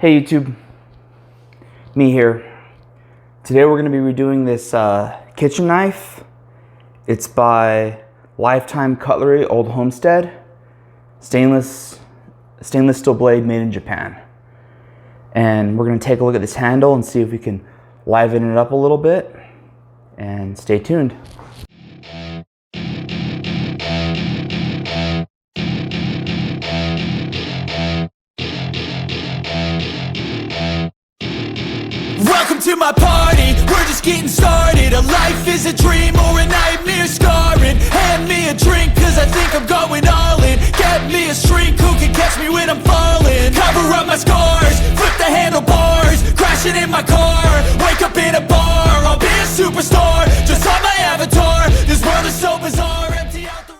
Hey YouTube, me here. Today we're going to be redoing this kitchen knife. It's by Lifetime Cutlery Old Homestead. Stainless steel blade made in Japan. And we're going to take a look at this handle and see if we can liven it up a little bit. And stay tuned. Welcome to my party, we're just getting started. A life is a dream or a nightmare scarring. Hand me a drink cause I think I'm going all in. Get me a shrink who can catch me when I'm falling. Cover up my scars, flip the handlebars. Crashing in my car, wake up in a bar. I'll be a superstar, just on my avatar. This world is so bizarre, empty out the...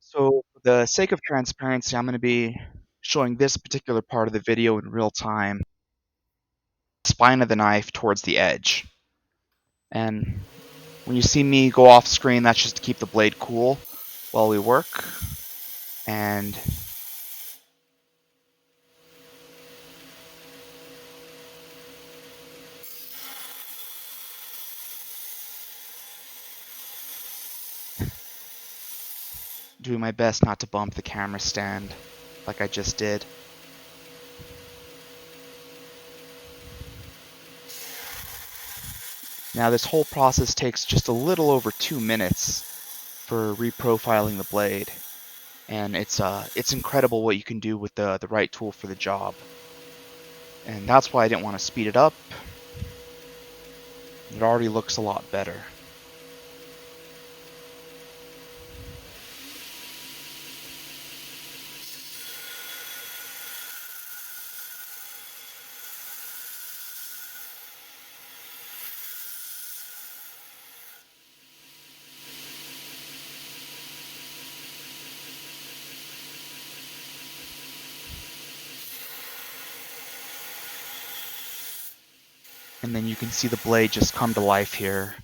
So for the sake of transparency, I'm going to be showing this particular part of the video in real time. Spine of the knife towards the edge. And when you see me go off screen, that's just to keep the blade cool while we work. And doing my best not to bump the camera stand like I just did. Now this whole process takes just a little over 2 minutes for reprofiling the blade, and it's incredible what you can do with the right tool for the job. And that's why I didn't want to speed it up. It already looks a lot better. And then you can see the blade just come to life here.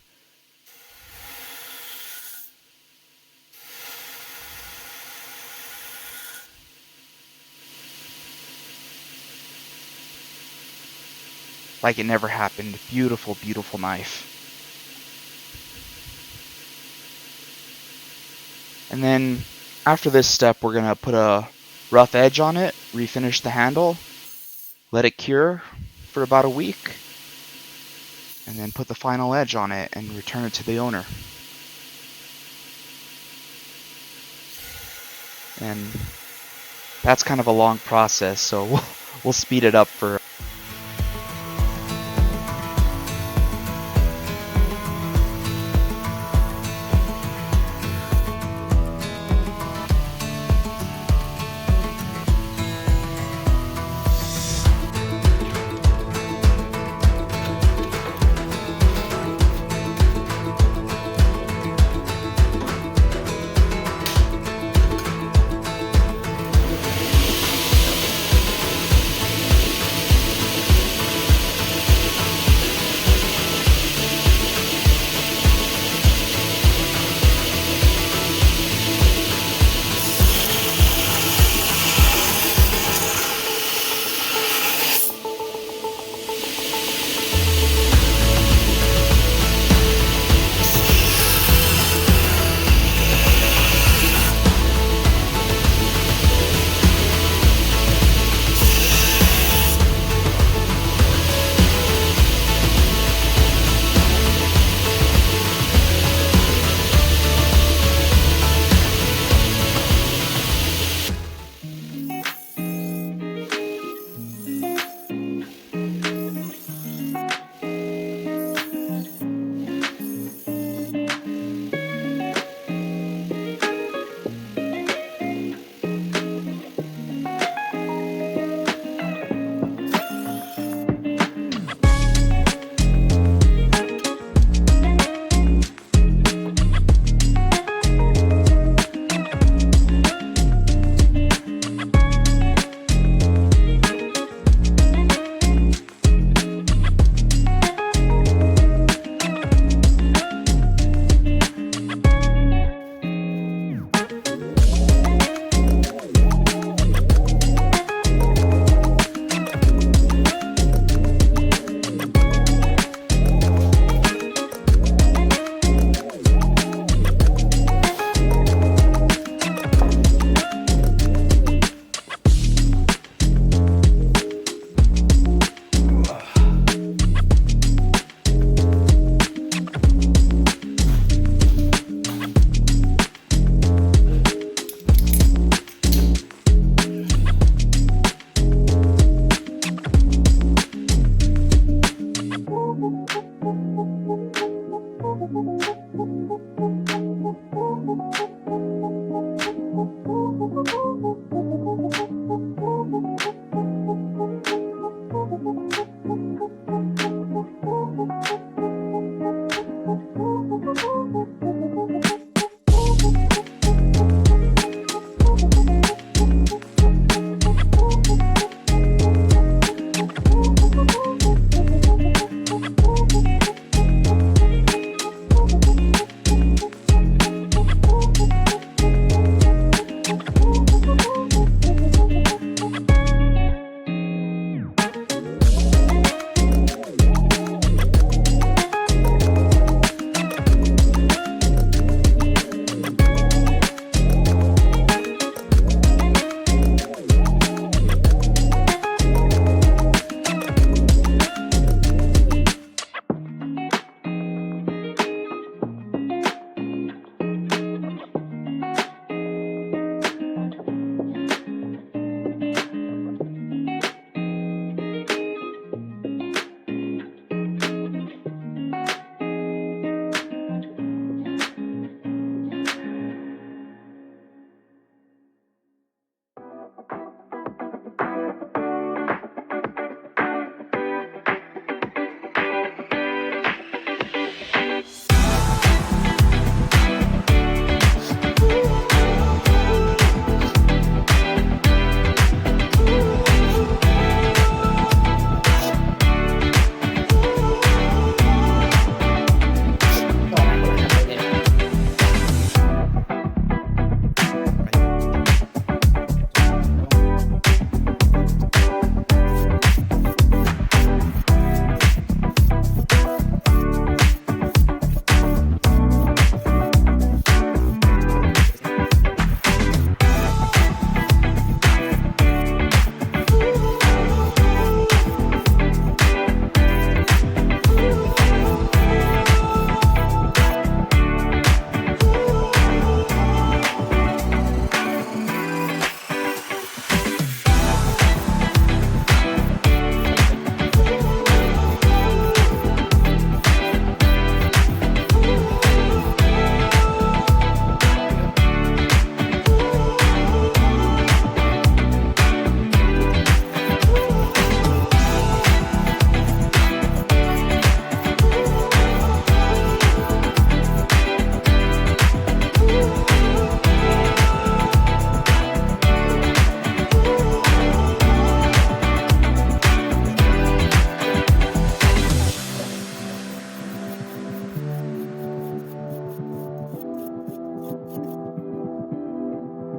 Like it never happened. Beautiful, beautiful knife. And then after this step, we're going to put a rough edge on it, refinish the handle, let it cure for about a week, and then put the final edge on it and return it to the owner. And that's kind of a long process, so we'll speed it up for...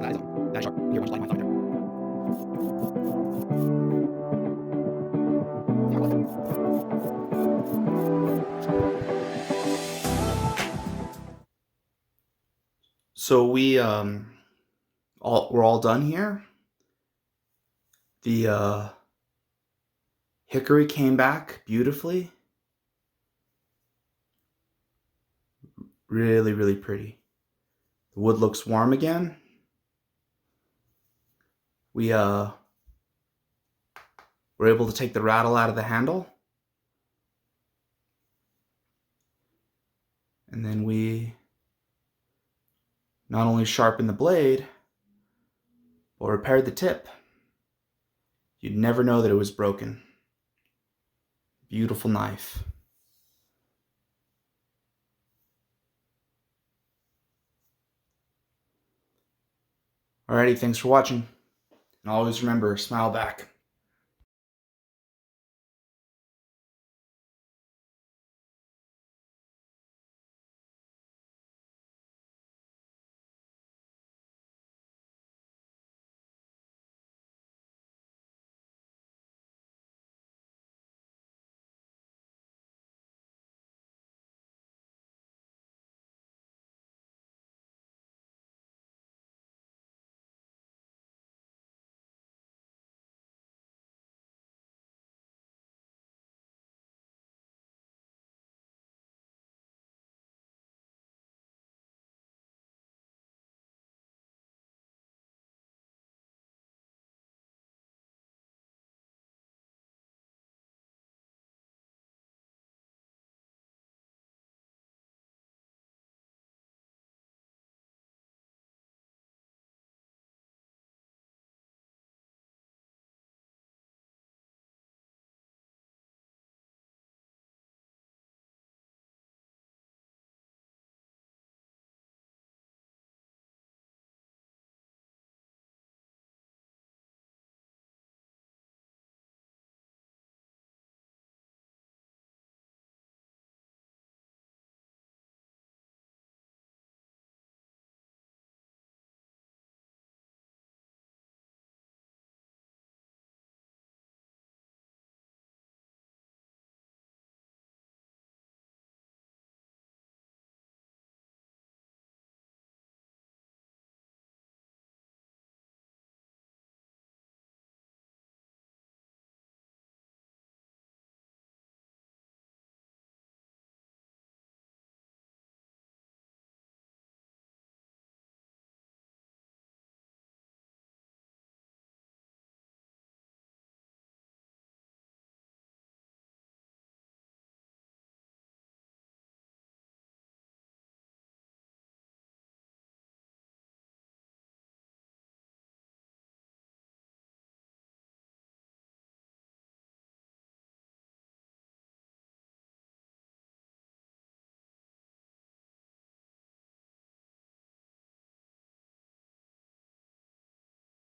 That is sharp. Here, bunch of light in my thumb there. So we're all done here. The hickory came back beautifully. Really, really pretty. The wood looks warm again. We were able to take the rattle out of the handle. And then we not only sharpened the blade, but repaired the tip. You'd never know that it was broken. Beautiful knife. Alrighty, thanks for watching. And always remember, smile back.